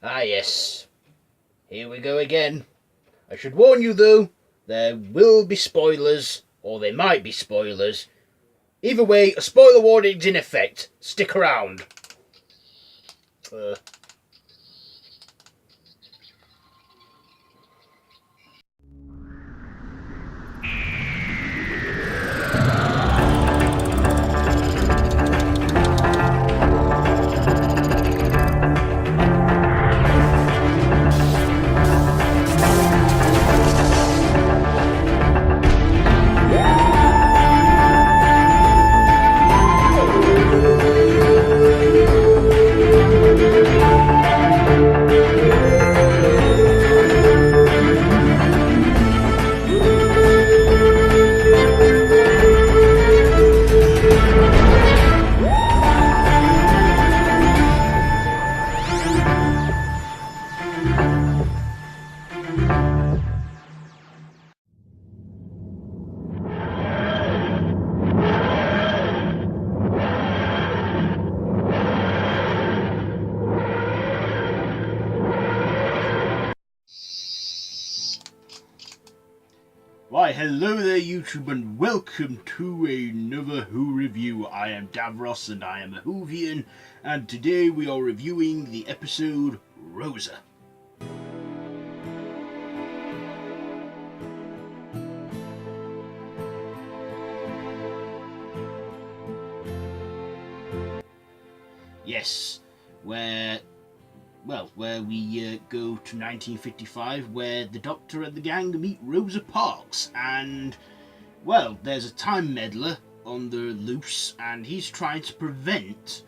Ah yes, here we go again. I should warn you though, there will be spoilers, or there might be spoilers. Either way, a spoiler warning's in effect. Stick around. Why, hello there YouTube and welcome to another Who review. I am Davros and I am a Whovian, and today we are reviewing the episode Rosa. Yes, where we go to 1955, where the Doctor and the gang meet Rosa Parks, and, well, there's a time meddler on the loose, and he's trying to prevent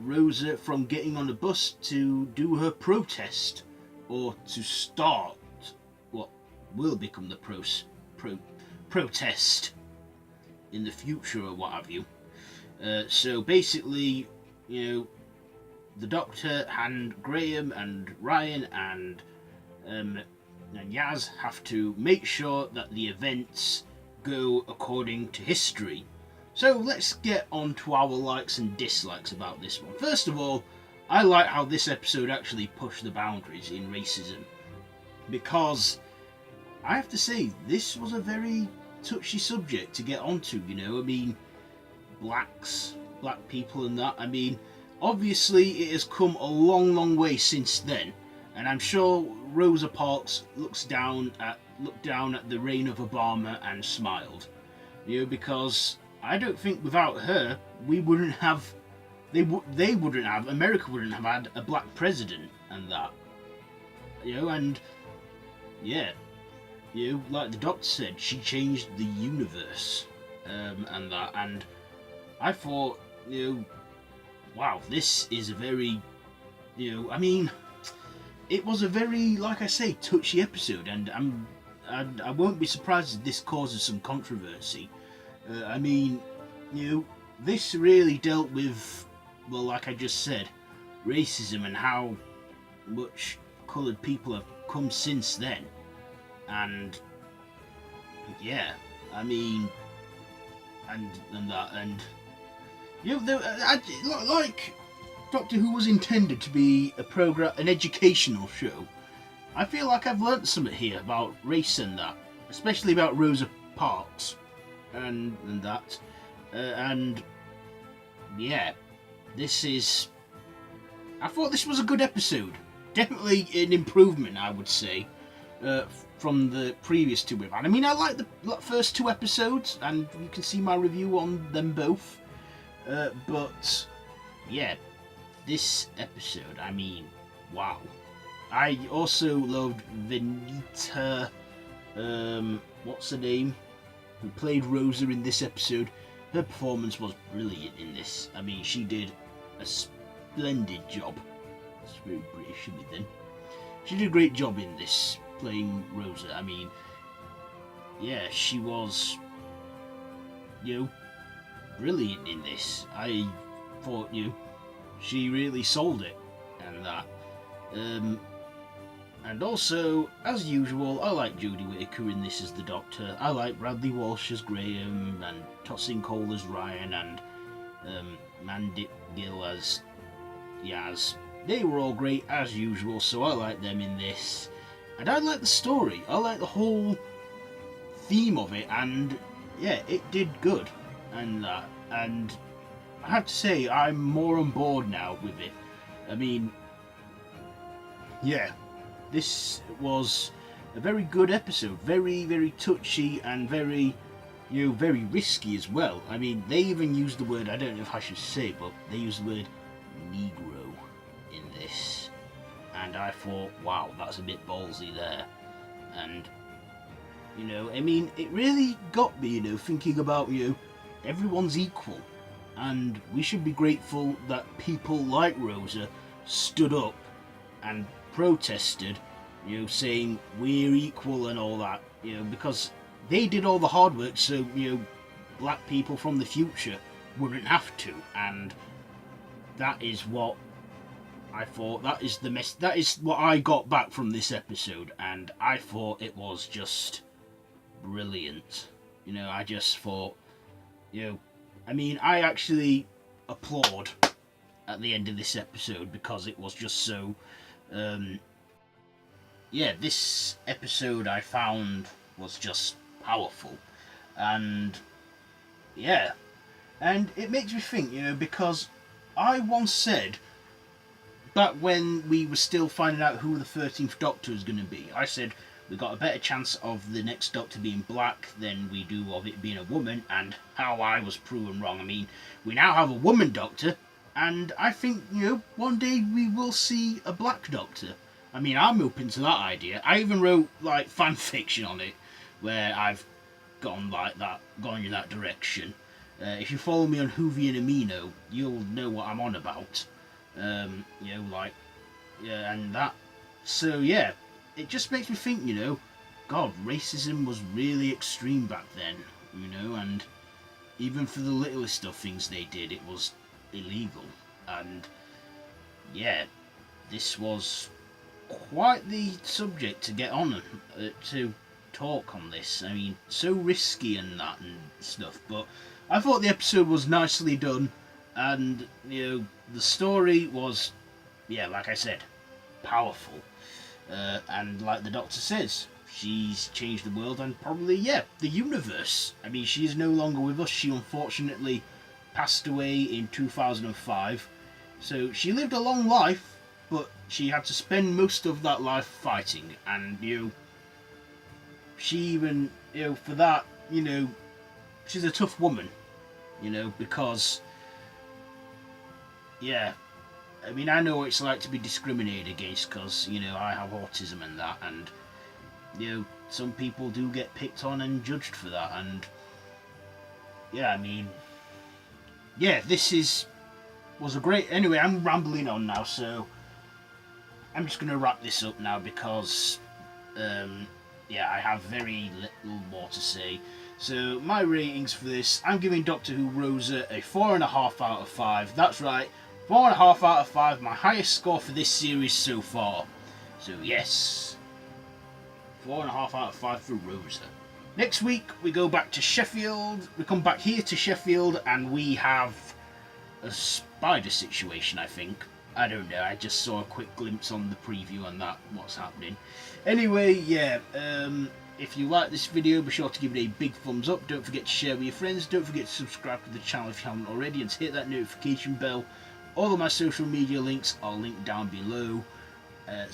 Rosa from getting on a bus to do her protest, or to start what will become the protest in the future, or what have you. So basically, you know, the Doctor and Graham and Ryan and Yaz have to make sure that the events go according to history. So let's get on to our likes and dislikes about this one. First of all, I like how this episode actually pushed the boundaries in racism, because I have to say this was a very touchy subject to get onto, you know. I mean, black people and that. I mean, obviously it has come a long way since then, and I'm sure Rosa Parks looked down at the reign of Obama and smiled, you know, because I don't think without her we wouldn't have, America wouldn't have had a black president and that, you know. And yeah, you know, like the Doctor said, she changed the universe, and that, and I thought, you know, wow, this is a very, you know, I mean, it was a very, like I say, touchy episode, and I won't be surprised if this causes some controversy. I mean, you know, this really dealt with, well, like I just said, racism and how much coloured people have come since then, and yeah, I mean, and that, and you know, like Doctor Who was intended to be an educational show. I feel like I've learnt something here about race and that, especially about Rosa Parks and that, and yeah, I thought this was a good episode. Definitely an improvement, I would say, from the previous two we've had. I mean, I like the first two episodes, and you can see my review on them both. But yeah, this episode, I mean, wow. I also loved Vinette, what's her name, who played Rosa in this episode. Her performance was brilliant in this. I mean, she did a splendid job. It's very British of me then. She did a great job in this, playing Rosa. I mean, yeah, she was, you know, brilliant in this. I thought, you know, she really sold it, and that. And also, as usual, I like Jodie Whittaker in this as the Doctor. I like Bradley Walsh as Graham, and Tosin Cole as Ryan, and Mandip Gill as Yaz. they were all great as usual, so I like them in this. And I like the story. I like the whole theme of it, and yeah, it did good. And and I have to say, I'm more on board now with it. I mean, yeah, this was a very good episode. Very, very touchy and very, very risky as well. I mean, they even used the word, I don't know if I should say, but they used the word Negro in this. And I thought, wow, that's a bit ballsy there. And, I mean, it really got me, thinking about, everyone's equal. And we should be grateful that people like Rosa stood up and protested, saying we're equal and all that, because they did all the hard work, so, black people from the future wouldn't have to. And that is what I thought, that is what I got back from this episode, and I thought it was just brilliant. I just thought, I mean, I actually applaud at the end of this episode because it was just so, this episode I found was just powerful. And, yeah, and it makes me think, because I once said, back when we were still finding out who the 13th Doctor was going to be, I said, we got a better chance of the next Doctor being black than we do of it being a woman, and how I was proven wrong. I mean, we now have a woman Doctor, and I think, one day we will see a black Doctor. I mean, I'm open to that idea. I even wrote, fan fiction on it, where I've gone in that direction. If you follow me on Hoovy and Amino, you'll know what I'm on about. And that. So, yeah. It just makes me think, God, racism was really extreme back then, and even for the littlest of things they did, it was illegal. And, yeah, this was quite the subject to get on, to talk on this. I mean, so risky and that and stuff, but I thought the episode was nicely done, and, the story was, like I said, powerful. And like the Doctor says, she's changed the world and probably, the universe. I mean, she is no longer with us. She unfortunately passed away in 2005. So she lived a long life, but she had to spend most of that life fighting. And, she even, for that, she's a tough woman, because, I mean, I know what it's like to be discriminated against because, I have autism and that, and, some people do get picked on and judged for that, and, I mean, this was a great, anyway, I'm rambling on now, so I'm just going to wrap this up now because, I have very little more to say. So, my ratings for this, I'm giving Doctor Who Rosa a 4.5 out of 5, that's right. 4.5 out of 5, my highest score for this series so far. So yes, 4.5 out of 5 for Rosa. Next week we go back to Sheffield. We come back here to Sheffield and we have a spider situation, I think. I don't know, I just saw a quick glimpse on the preview and that, what's happening. Anyway, if you like this video, be sure to give it a big thumbs up. Don't forget to share with your friends. Don't forget to subscribe to the channel if you haven't already and to hit that notification bell. All of my social media links are linked down below. Be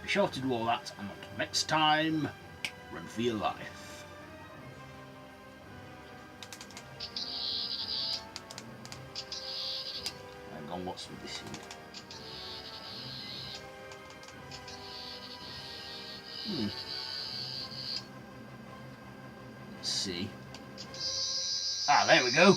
sure to do all that. And until next time, run for your life. Hang on, what's with this here? Let's see. There we go.